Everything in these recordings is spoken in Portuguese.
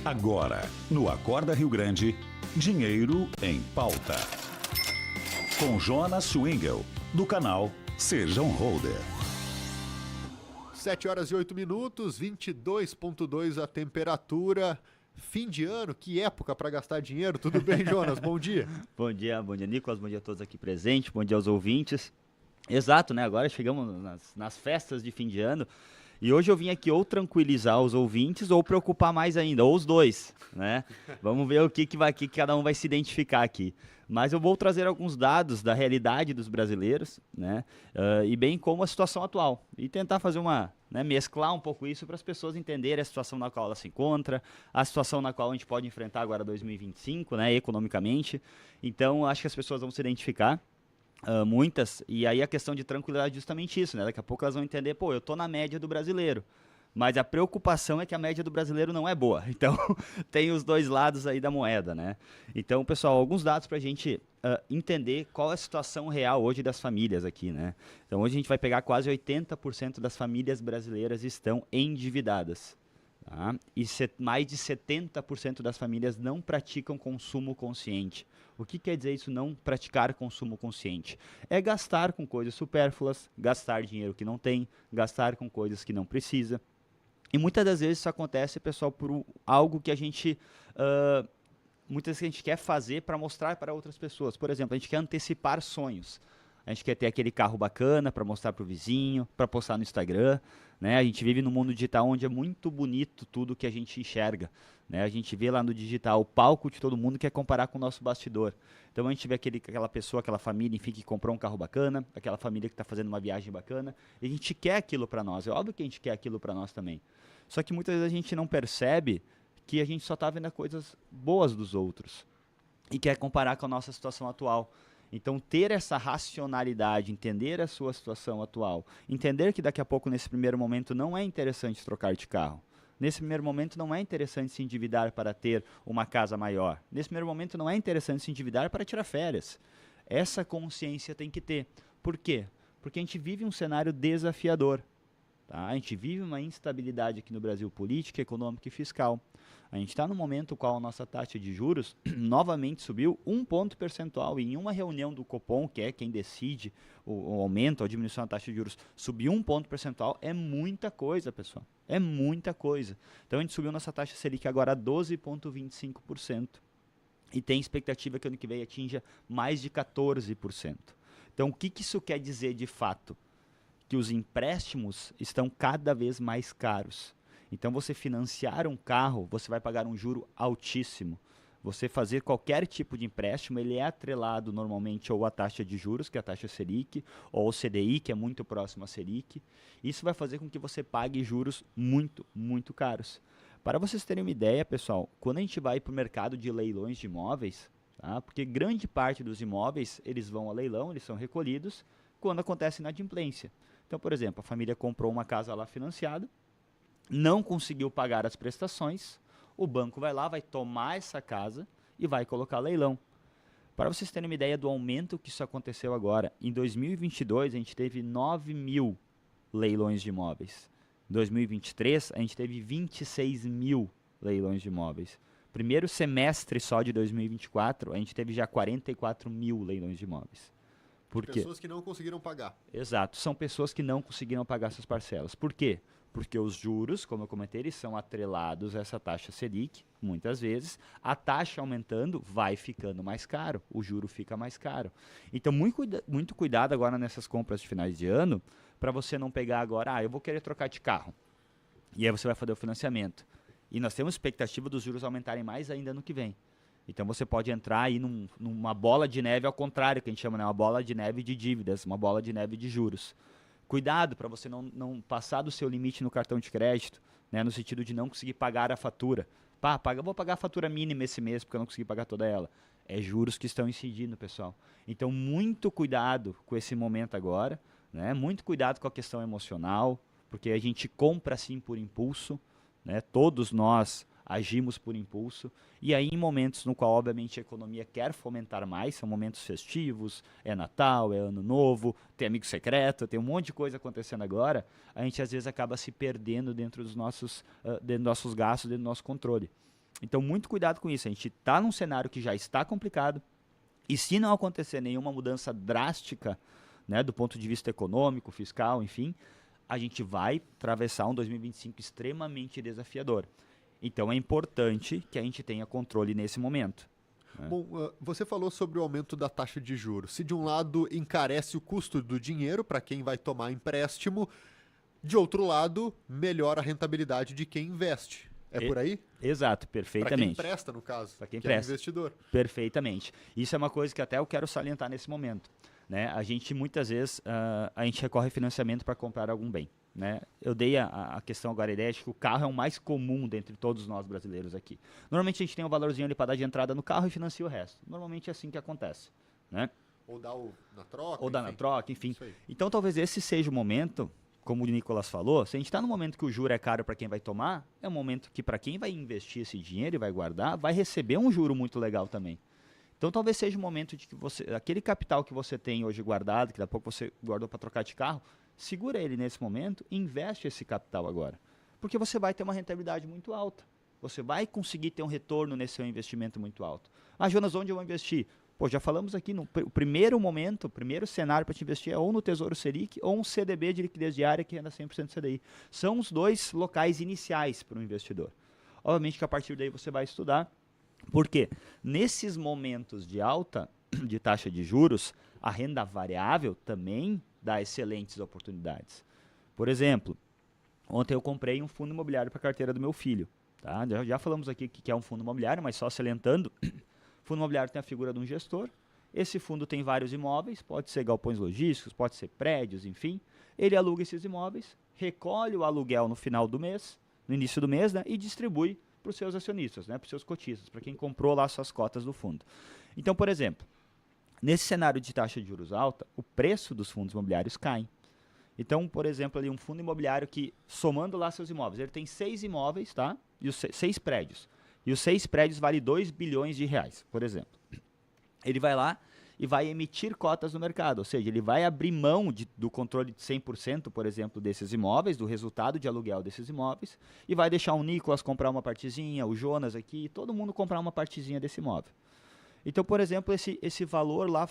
Agora, no Acorda Rio Grande, Dinheiro em Pauta. Com Jonas Schwingel, do canal Seja um Holder. 7h08, 22,2 a temperatura. Fim de ano, que época para gastar dinheiro. Tudo bem, Jonas? Bom dia. Bom dia, Nicolas. Bom dia a todos aqui presentes. Bom dia aos ouvintes. Exato, né? Agora chegamos nas festas de fim de ano. E hoje eu vim aqui ou tranquilizar os ouvintes ou preocupar mais ainda, ou os dois, né? Vamos ver o que cada um vai se identificar aqui. Mas eu vou trazer alguns dados da realidade dos brasileiros, né? E bem como a situação atual. E tentar fazer mesclar um pouco isso para as pessoas entenderem a situação na qual ela se encontra, a situação na qual a gente pode enfrentar agora 2025, né? Economicamente. Então, acho que as pessoas vão se identificar. Muitas, e aí a questão de tranquilidade é justamente isso, né? Daqui a pouco elas vão entender, eu tô na média do brasileiro, mas a preocupação é que a média do brasileiro não é boa, então tem os dois lados aí da moeda, né? Então, pessoal, alguns dados pra gente entender qual é a situação real hoje das famílias aqui, né? Então, hoje a gente vai pegar quase 80% das famílias brasileiras estão endividadas. Tá? E mais de 70% das famílias não praticam consumo consciente. O que quer dizer isso, não praticar consumo consciente? É gastar com coisas supérfluas, gastar dinheiro que não tem, gastar com coisas que não precisa. E muitas das vezes isso acontece, pessoal, por algo que a gente... muitas vezes a gente quer fazer para mostrar para outras pessoas. Por exemplo, a gente quer antecipar sonhos. A gente quer ter aquele carro bacana para mostrar para o vizinho, para postar no Instagram, né? A gente vive num mundo digital onde é muito bonito tudo que a gente enxerga, né? A gente vê lá no digital o palco de todo mundo, quer comparar com o nosso bastidor. Então a gente vê aquela pessoa, aquela família, enfim, que comprou um carro bacana, aquela família que está fazendo uma viagem bacana, e a gente quer aquilo para nós. É óbvio que a gente quer aquilo para nós também. Só que muitas vezes a gente não percebe que a gente só está vendo coisas boas dos outros e quer comparar com a nossa situação atual. Então, ter essa racionalidade, entender a sua situação atual, entender que daqui a pouco, nesse primeiro momento, não é interessante trocar de carro. Nesse primeiro momento, não é interessante se endividar para ter uma casa maior. Nesse primeiro momento, não é interessante se endividar para tirar férias. Essa consciência tem que ter. Por quê? Porque a gente vive um cenário desafiador. Tá? A gente vive uma instabilidade aqui no Brasil, política, econômica e fiscal. A gente está no momento no qual a nossa taxa de juros novamente subiu 1 ponto percentual. E em uma reunião do Copom, que é quem decide o aumento ou a diminuição da taxa de juros, subir 1 ponto percentual é muita coisa, pessoal. É muita coisa. Então a gente subiu nossa taxa Selic agora a 12,25%. E tem expectativa que ano que vem atinja mais de 14%. Então o que isso quer dizer de fato? Que os empréstimos estão cada vez mais caros. Então, você financiar um carro, você vai pagar um juro altíssimo. Você fazer qualquer tipo de empréstimo, ele é atrelado normalmente ou à taxa de juros, que é a taxa Selic, ou ao CDI, que é muito próximo à Selic. Isso vai fazer com que você pague juros muito, muito caros. Para vocês terem uma ideia, pessoal, quando a gente vai para o mercado de leilões de imóveis, tá? Porque grande parte dos imóveis, eles vão a leilão, eles são recolhidos quando acontece inadimplência. Então, por exemplo, a família comprou uma casa lá financiada, não conseguiu pagar as prestações, o banco vai lá, vai tomar essa casa e vai colocar leilão. Para vocês terem uma ideia do aumento que isso aconteceu agora, em 2022 a gente teve 9 mil leilões de imóveis. Em 2023 a gente teve 26 mil leilões de imóveis. Primeiro semestre só de 2024 a gente teve já 44 mil leilões de imóveis. Por quê? Pessoas que não conseguiram pagar. Exato, são pessoas que não conseguiram pagar suas parcelas. Por quê? Porque os juros, como eu comentei, eles são atrelados a essa taxa Selic, muitas vezes. A taxa aumentando vai ficando mais caro, o juro fica mais caro. Então, muito cuidado agora nessas compras de finais de ano, para você não pegar agora, eu vou querer trocar de carro. E aí você vai fazer o financiamento. E nós temos expectativa dos juros aumentarem mais ainda no que vem. Então você pode entrar aí numa bola de neve ao contrário, que a gente chama, né? Uma bola de neve de dívidas, uma bola de neve de juros. Cuidado para você não passar do seu limite no cartão de crédito, né? No sentido de não conseguir pagar a fatura. Vou pagar a fatura mínima esse mês porque eu não consegui pagar toda ela. É juros que estão incidindo, pessoal. Então muito cuidado com esse momento agora, né? Muito cuidado com a questão emocional, porque a gente compra assim por impulso, né? Todos nós agimos por impulso, e aí em momentos no qual obviamente a economia quer fomentar mais, são momentos festivos, é Natal, é Ano Novo, tem amigo secreto, tem um monte de coisa acontecendo agora, a gente às vezes acaba se perdendo dentro dos nossos gastos, dentro do nosso controle. Então, muito cuidado com isso. A gente está num cenário que já está complicado e se não acontecer nenhuma mudança drástica, né, do ponto de vista econômico, fiscal, enfim, a gente vai atravessar um 2025 extremamente desafiador. Então, é importante que a gente tenha controle nesse momento. Bom, você falou sobre o aumento da taxa de juros. Se de um lado encarece o custo do dinheiro para quem vai tomar empréstimo, de outro lado, melhora a rentabilidade de quem investe. É por aí? Exato, Para quem perfeitamente. empresta, no caso, Para quem que é empresta. investidor. Perfeitamente. Isso é uma coisa que até eu quero salientar nesse momento. Né? A gente, muitas vezes, a gente recorre a financiamento para comprar algum bem. Né? Eu dei a questão agora, a ideia de que o carro é o mais comum dentre todos nós brasileiros aqui. Normalmente a gente tem um valorzinho ali para dar de entrada no carro e financia o resto. Normalmente é assim que acontece. Né? Ou dá na troca. Ou dá na troca, enfim. Isso aí. Então talvez esse seja o momento, como o Nicolas falou, se a gente está no momento que o juro é caro para quem vai tomar, é um momento que para quem vai investir esse dinheiro e vai guardar, vai receber um juro muito legal também. Então talvez seja o momento de que aquele capital que você tem hoje guardado, que daqui a pouco você guardou para trocar de carro, segura ele nesse momento e investe esse capital agora. Porque você vai ter uma rentabilidade muito alta. Você vai conseguir ter um retorno nesse seu investimento muito alto. Ah, Jonas, onde eu vou investir? Pô, já falamos aqui, o primeiro momento, o primeiro cenário para te investir é ou no Tesouro Selic ou um CDB de liquidez diária que renda 100% CDI. São os dois locais iniciais para o investidor. Obviamente que a partir daí você vai estudar. Porque nesses momentos de alta de taxa de juros, a renda variável também dá excelentes oportunidades. Por exemplo, ontem eu comprei um fundo imobiliário para a carteira do meu filho. Tá? Já falamos aqui que é um fundo imobiliário, mas só salientando, o fundo imobiliário tem a figura de um gestor. Esse fundo tem vários imóveis, pode ser galpões logísticos, pode ser prédios, enfim. Ele aluga esses imóveis, recolhe o aluguel no final do mês, no início do mês, né, e distribui para os seus acionistas, né, para os seus cotistas, para quem comprou lá suas cotas do fundo. Então, por exemplo, nesse cenário de taxa de juros alta, o preço dos fundos imobiliários cai. Então, por exemplo, ali um fundo imobiliário que, somando lá seus imóveis, ele tem 6 imóveis, tá? E os 6 prédios. E os 6 prédios valem 2 bilhões de reais, por exemplo. Ele vai lá e vai emitir cotas no mercado, ou seja, ele vai abrir mão do controle de 100%, por exemplo, desses imóveis, do resultado de aluguel desses imóveis, e vai deixar o Nicolas comprar uma partezinha, o Jonas aqui, todo mundo comprar uma partezinha desse imóvel. Então, por exemplo, esse valor lá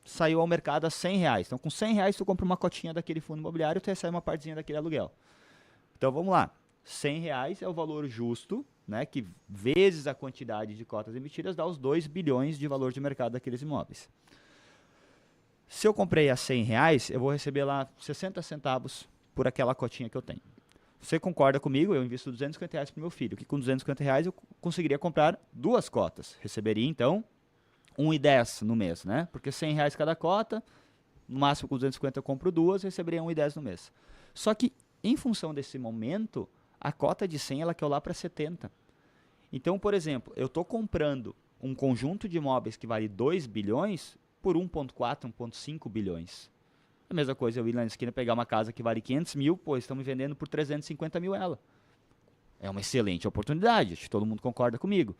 saiu ao mercado a R$100. Então, com R$100 tu compra uma cotinha daquele fundo imobiliário e tu recebe uma partezinha daquele aluguel. Então, vamos lá. R$100 é o valor justo, né, que vezes a quantidade de cotas emitidas dá os 2 bilhões de valor de mercado daqueles imóveis. Se eu comprei a R$100, eu vou receber lá 60 centavos por aquela cotinha que eu tenho. Você concorda comigo? Eu invisto R$250 para o meu filho, que com R$250 eu conseguiria comprar 2 cotas. Receberia, então, R$1,10 no mês, né? Porque R$100 cada cota, no máximo com 250 eu compro 2, receberia R$1,10 no mês. Só que, em função desse momento, a cota de 100 ela caiu lá para 70. Então, por exemplo, eu estou comprando um conjunto de imóveis que vale 2 bilhões por 1,4, 1,5 bilhões. A mesma coisa eu ir lá na esquina pegar uma casa que vale 500 mil, pô, estão me vendendo por 350 mil ela. É uma excelente oportunidade, acho que todo mundo concorda comigo.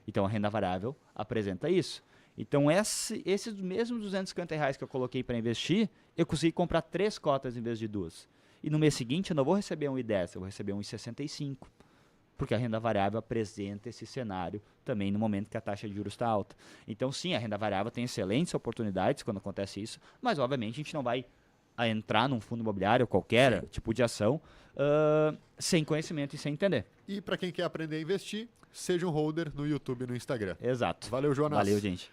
Então, a renda variável apresenta isso. Então, esses mesmos R$250 que eu coloquei para investir, eu consegui comprar 3 cotas em vez de 2. E no mês seguinte eu não vou receber R$1,10, eu vou receber R$1,65. Porque a renda variável apresenta esse cenário também no momento que a taxa de juros está alta. Então, sim, a renda variável tem excelentes oportunidades quando acontece isso, mas, obviamente, a gente não vai entrar num fundo imobiliário, qualquer tipo de ação, sem conhecimento e sem entender. E para quem quer aprender a investir, seja um holder no YouTube e no Instagram. Exato. Valeu, Jonas. Valeu, gente.